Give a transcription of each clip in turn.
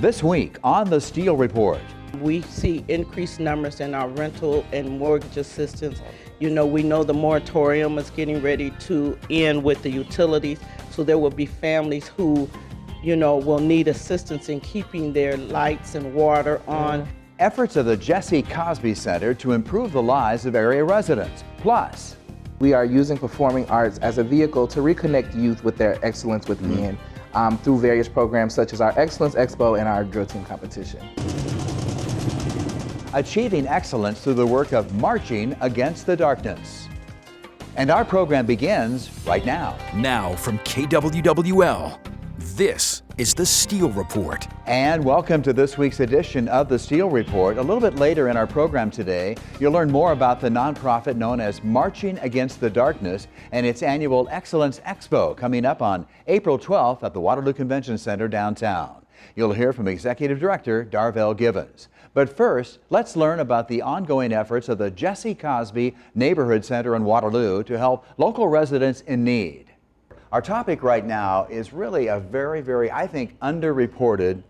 This week on the Steel Report. We see increased numbers in our rental and mortgage assistance. We know the moratorium is getting ready to end with the utilities, so there will be families who, will need assistance in keeping their lights and water on. Efforts of the Jesse Cosby Center to improve the lives of area residents. Plus, we are using performing arts as a vehicle to reconnect youth with their excellence within through various programs such as our Excellence Expo and our drill team competition. Achieving excellence through the work of marching against the darkness. And our program begins right now. Now from KWWL, this is the Steel Report. And welcome to this week's edition of the Steel Report. A little bit later in our program today, you'll learn more about the nonprofit known as Marching Against the Darkness and its annual Excellence Expo coming up on April 12th at the Waterloo Convention Center downtown. You'll hear from Executive Director Darvell Givens. But first, let's learn about the ongoing efforts of the Jesse Cosby Neighborhood Center in Waterloo to help local residents in need. Our topic right now is really a very, I think, underreported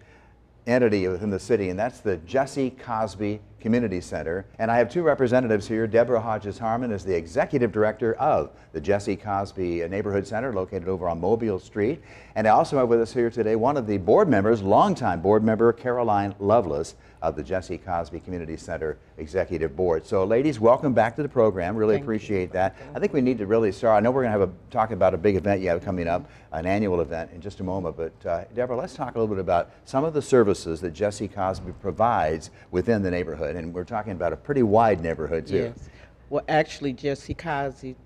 entity within the city, and that's the Jesse Cosby Community Center. And I have two representatives here. Deborah Hodges-Harmon is the Executive Director of the Jesse Cosby Neighborhood Center located over on Mobile Street. And I also have with us here today one of the board members, longtime board member Caroline Lovelace of the Jesse Cosby Community Center Executive Board. So ladies, welcome back to the program. Really appreciate that. I think we need to really start. I know we're going to have talk about a big event you have coming up, an annual event in just a moment, but Deborah, let's talk a little bit about some of the services that Jesse Cosby provides within the neighborhood. And we're talking about a pretty wide neighborhood too. Yes. Well, actually, Jesse Cosby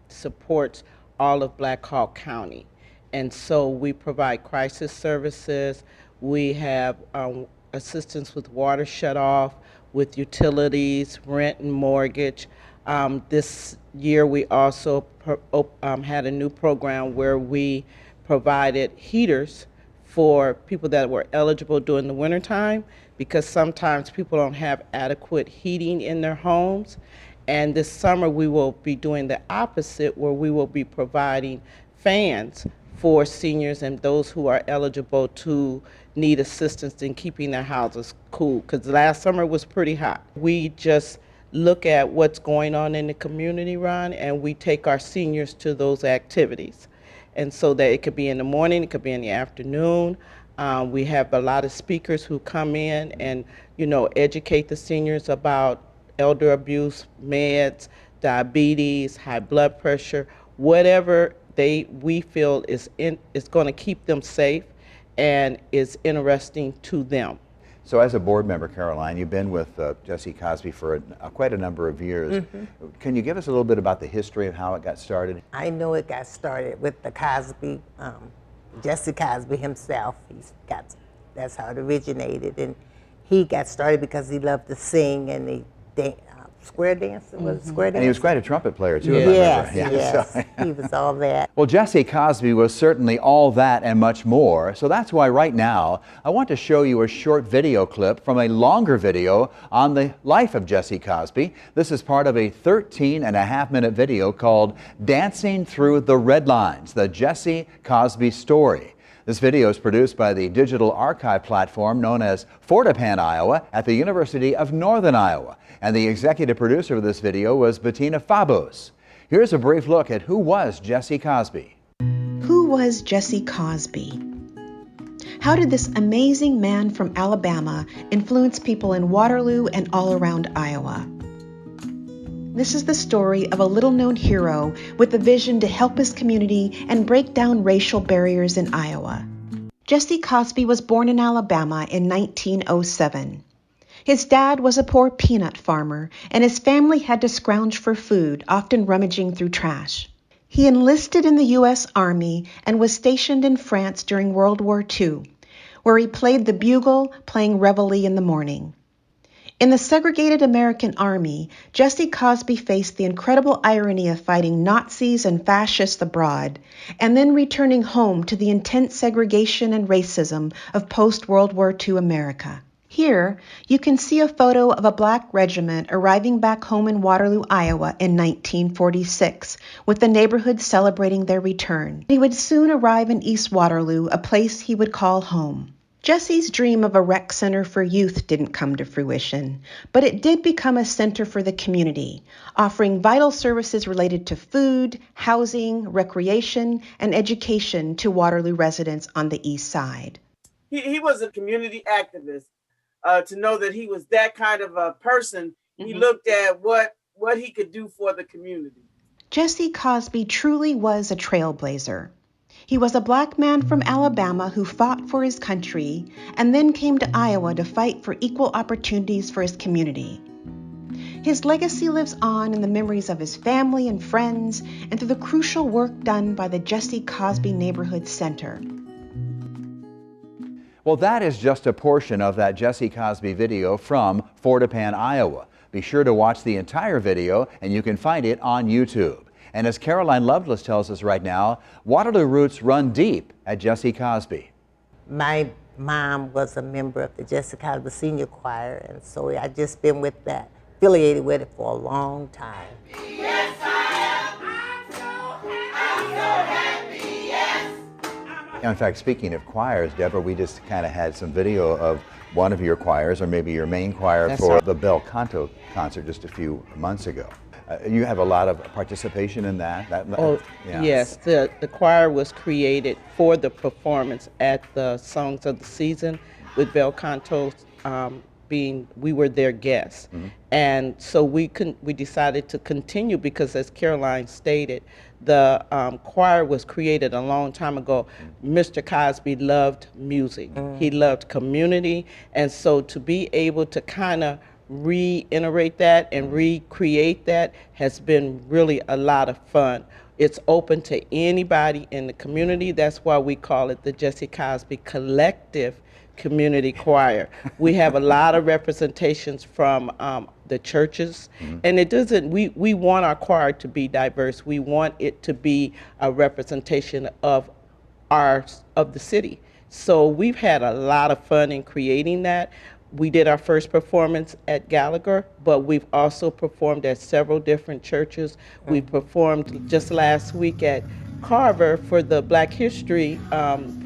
supports all of Black Hawk County. And so we provide crisis services. We have assistance with water shut-off, with utilities, rent and mortgage. This year we also had a new program where we provided heaters for people that were eligible during the wintertime, because sometimes people don't have adequate heating in their homes. And this summer we will be doing the opposite, where we will be providing fans for seniors and those who are eligible to need assistance in keeping their houses cool, because last summer was pretty hot. We just look at what's going on in the community, Ron, and we take our seniors to those activities. And so that it could be in the morning, it could be in the afternoon. We have a lot of speakers who come in and, educate the seniors about elder abuse, meds, diabetes, high blood pressure, whatever we feel is going to keep them safe and is interesting to them. So as a board member, Caroline, you've been with Jesse Cosby for quite a number of years. Can you give us a little bit about the history of how it got started? I know it got started with the Cosby, Jesse Cosby himself. That's how it originated. And he got started because he loved to sing and he square dancing, was it square dancing? And he was quite a trumpet player too, yes, if I remember. Yes, So, he was all that. Well, Jesse Cosby was certainly all that and much more. So that's why right now I want to show you a short video clip from a longer video on the life of Jesse Cosby. This is part of a 13.5-minute video called Dancing Through the Red Lines, the Jesse Cosby Story. This video is produced by the digital archive platform known as Fortepan, Iowa at the University of Northern Iowa. And the executive producer of this video was Bettina Fabos. Here's a brief look at who was Jesse Cosby. Who was Jesse Cosby? How did this amazing man from Alabama influence people in Waterloo and all around Iowa? This is the story of a little-known hero with a vision to help his community and break down racial barriers in Iowa. Jesse Cosby was born in Alabama in 1907. His dad was a poor peanut farmer, and his family had to scrounge for food, often rummaging through trash. He enlisted in the U.S. Army and was stationed in France during World War II, where he played the bugle, playing reveille in the morning. In the segregated American Army, Jesse Cosby faced the incredible irony of fighting Nazis and fascists abroad, and then returning home to the intense segregation and racism of post-World War II America. Here, you can see a photo of a black regiment arriving back home in Waterloo, Iowa in 1946, with the neighborhood celebrating their return. He would soon arrive in East Waterloo, a place he would call home. Jesse's dream of a rec center for youth didn't come to fruition, but it did become a center for the community, offering vital services related to food, housing, recreation, and education to Waterloo residents on the East Side. He was a community activist. To know that he was that kind of a person, he looked at what he could do for the community. Jesse Cosby truly was a trailblazer. He was a black man from Alabama who fought for his country and then came to Iowa to fight for equal opportunities for his community. His legacy lives on in the memories of his family and friends and through the crucial work done by the Jesse Cosby Neighborhood Center. Well, that is just a portion of that Jesse Cosby video from Fortepan, Iowa. Be sure to watch the entire video, and you can find it on YouTube. And as Caroline Lovelace tells us right now, Waterloo roots run deep at Jesse Cosby. My mom was a member of the Jesse Cosby Senior Choir, and so I've just been with that, affiliated with it for a long time. Yes, I am. I'm so happy, yes. In fact, speaking of choirs, Deborah, we just kind of had some video of one of your choirs, or maybe your main choir, That's for right. the Bel Canto concert just a few months ago. You have a lot of participation in that. Yeah. Yes, the choir was created for the performance at the Songs of the Season, with Bel Canto we were their guests. And so we decided to continue because, as Caroline stated, the choir was created a long time ago. Mr. Cosby loved music. He loved community. And so to be able to kind of reiterate that and recreate that has been really a lot of fun. It's open to anybody in the community. That's why we call it the Jesse Cosby Collective Community Choir. We have a lot of representations from the churches, and it doesn't. We want our choir to be diverse. We want it to be a representation of the city. So we've had a lot of fun in creating that. We did our first performance at Gallagher, but we've also performed at several different churches. We performed just last week at Carver for the Black History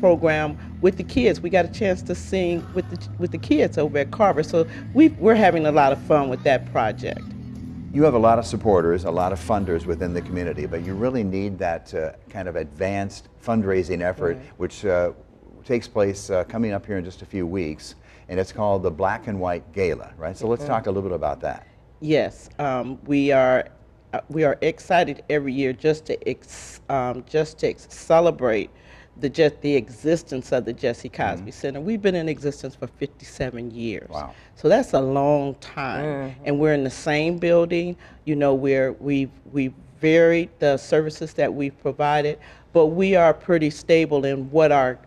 program with the kids. We got a chance to sing with the kids over at Carver, so we're having a lot of fun with that project. You have a lot of supporters, a lot of funders within the community, but you really need that kind of advanced fundraising effort, which takes place coming up here in just a few weeks, and it's called the Black and White Gala, right? So let's talk a little bit about that. Yes, we are excited every year just to celebrate the existence of the Jesse Cosby Center. We've been in existence for 57 years. Wow. So that's a long time, and we're in the same building. You know, we've varied the services that we've provided, but we are pretty stable in what our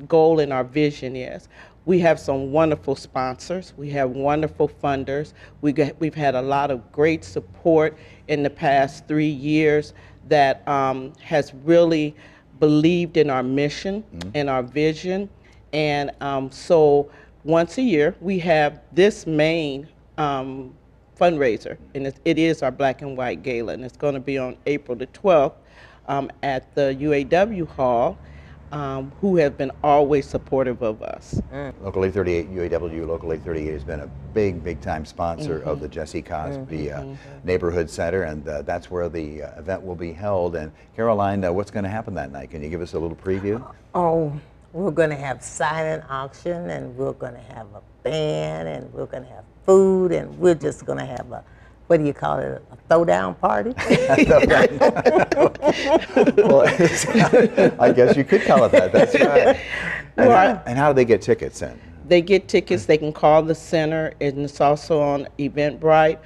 goal and our vision is. We have some wonderful sponsors. We have wonderful funders. We've had a lot of great support in the past 3 years that has really believed in our mission and our vision. And so once a year, we have this main fundraiser, and it is our Black and White Gala, and it's going to be on April the 12th at the UAW Hall. Who have been always supportive of us. Local 838, UAW, Local 838 has been a big time sponsor of the Jesse Cosby Neighborhood Center, and that's where the event will be held. And Caroline, what's going to happen that night? Can you give us a little preview? Oh, we're going to have silent auction, and we're going to have a band, and we're going to have food, and we're just going to have a, what do you call it, a throwdown party? Well, I guess you could call it that. That's right. And how do they get tickets in? They get tickets. They can call the center, and it's also on Eventbrite.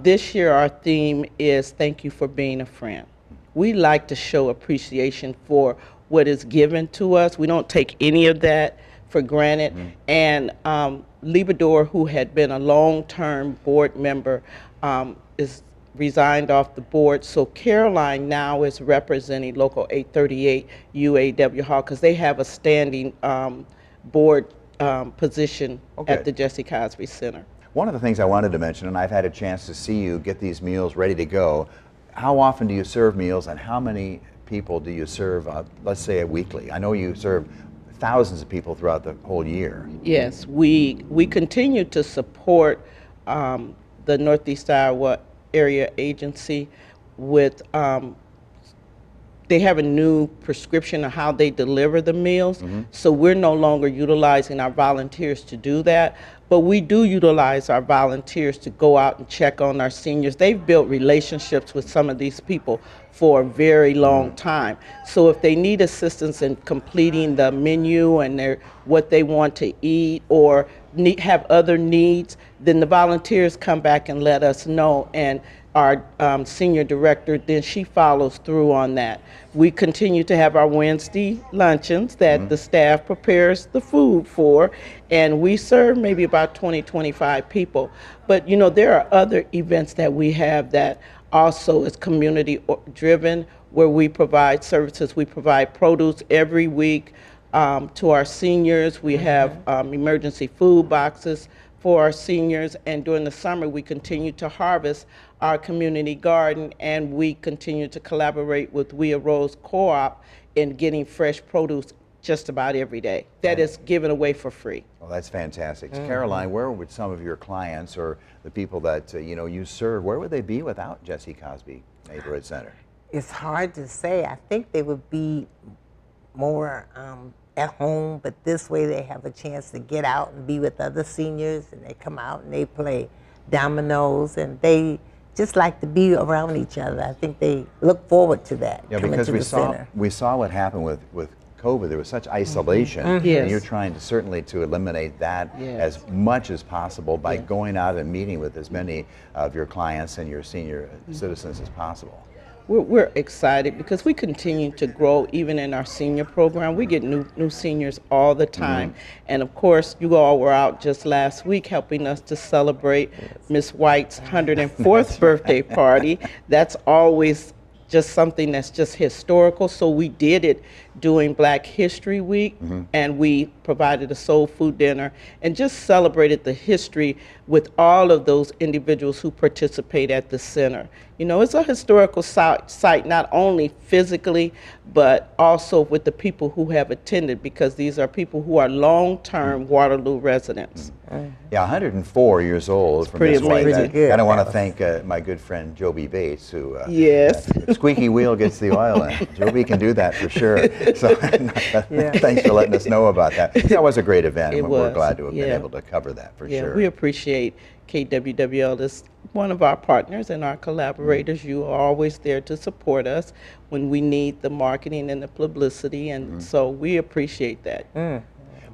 This year, our theme is "Thank You for Being a Friend." We like to show appreciation for what is given to us. We don't take any of that for granted. And Libador, who had been a long-term board member, is resigned off the board. So Caroline now is representing Local 838 UAW Hall because they have a standing board position at the Jesse Cosby Center. One of the things I wanted to mention, and I've had a chance to see you get these meals ready to go, how often do you serve meals and how many people do you serve, let's say, weekly? I know you serve thousands of people throughout the whole year. Yes, we continue to support the Northeast Iowa Area Agency with they have a new prescription of how they deliver the meals. So we're no longer utilizing our volunteers to do that, but we do utilize our volunteers to go out and check on our seniors. They've built relationships with some of these people for a very long time. So if they need assistance in completing the menu and what they want to eat or have other needs, then the volunteers come back and let us know. And our senior director, then she follows through on that. We continue to have our Wednesday luncheons that the staff prepares the food for, and we serve maybe about 20, 25 people. But you know, there are other events that we have that also is community driven, where we provide services. We provide produce every week to our seniors. We have emergency food boxes for our seniors, and during the summer we continue to harvest our community garden, and we continue to collaborate with We Arose Co-op in getting fresh produce just about every day. That is given away for free. Well, that's fantastic. Caroline, where would some of your clients or the people that you serve, where would they be without Jesse Cosby Neighborhood Center? It's hard to say. I think they would be more at home, but this way they have a chance to get out and be with other seniors, and they come out and they play dominoes, and they just like to be around each other. I think they look forward to that. Yeah, coming because to the we saw what happened with COVID. There was such isolation, and you're trying to certainly to eliminate that as much as possible by going out and meeting with as many of your clients and your senior citizens as possible. We're excited because we continue to grow even in our senior program. We get new seniors all the time. And of course, you all were out just last week helping us to celebrate Miss White's 104th birthday party. That's always just something that's just historical. So we did it during Black History Week, and we provided a soul food dinner and just celebrated the history with all of those individuals who participate at the center. You know, it's a historical site, not only physically, but also with the people who have attended, because these are people who are long-term Waterloo residents. Yeah, 104 years old from pretty Miss White. amazing. And I want to thank my good friend Joby Bates, who squeaky wheel gets the oil in. Joby can do that for sure. So thanks for letting us know about that. That was a great event. We're glad to have been able to cover that for sure. We appreciate KWWL as one of our partners and our collaborators. You are always there to support us when we need the marketing and the publicity, and so we appreciate that. Well,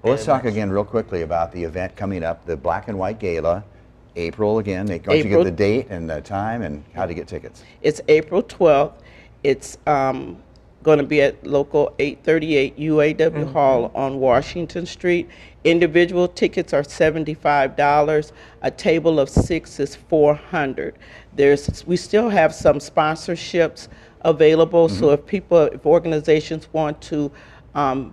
let's talk again real quickly about the event coming up, the Black and White Gala, April again. Don't you get the date and the time and how to get tickets? It's April 12th. It's going to be at local 838 UAW Hall on Washington Street. Individual tickets are $75. A table of 6 is $400. We still have some sponsorships available, so if organizations want to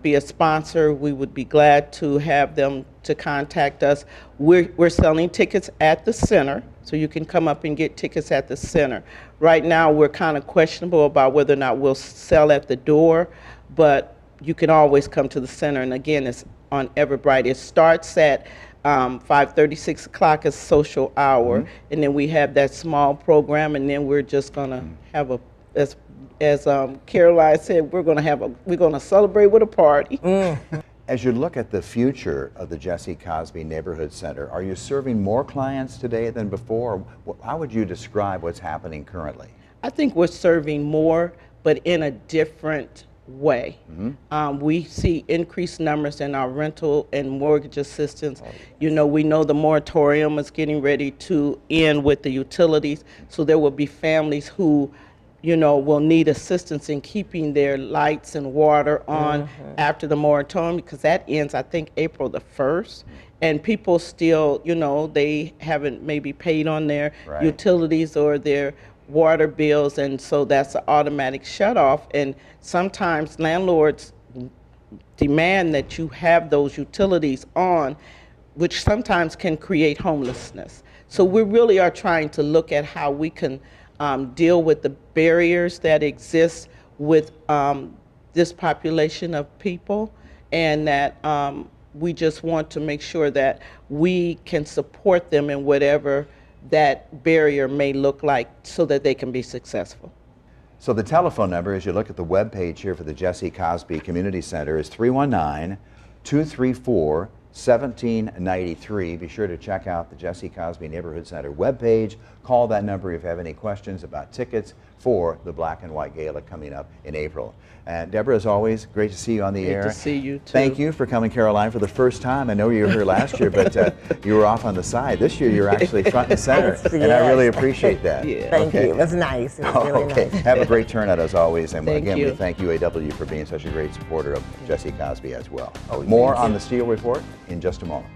be a sponsor, we would be glad to have them to contact us. We're selling tickets at the center, so you can come up and get tickets at the center. Right now, we're kind of questionable about whether or not we'll sell at the door, but you can always come to the center. And again, it's on Everbright. It starts at 5:30, 6 o'clock is social hour, and then we have that small program, and then we're just gonna have as Caroline said, we're gonna celebrate with a party. As you look at the future of the Jesse Cosby Neighborhood Center, are you serving more clients today than before? How would you describe what's happening currently? I think we're serving more, but in a different way. We see increased numbers in our rental and mortgage assistance. You know, we know the moratorium is getting ready to end with the utilities, so there will be families who will need assistance in keeping their lights and water on after the moratorium, because that ends, I think, April the 1st. And people still, they haven't maybe paid on their utilities or their water bills, and so that's an automatic shutoff. And sometimes landlords demand that you have those utilities on, which sometimes can create homelessness. So we really are trying to look at how we can deal with the barriers that exist with this population of people, and that we just want to make sure that we can support them in whatever that barrier may look like so that they can be successful. So the telephone number, as you look at the web page here for the Jesse Cosby Community Center, is 319-234-1793. Be sure to check out the Jesse Cosby Neighborhood Center webpage. Call that number if you have any questions about tickets for the Black and White Gala coming up in April. And Deborah, as always, great to see you on the air. Great to see you too. Thank you for coming, Caroline, for the first time. I know you were here last year, but you were off on the side. This year, you're actually front and center, and I really appreciate that. Yeah. Thank you. It was nice. It was really Okay. nice. Have a great turnout as always. And Thank again, you. we thank UAW for being such a great supporter of Jesse Cosby as well. Oh, More thank on you. the Steele Report in just a moment.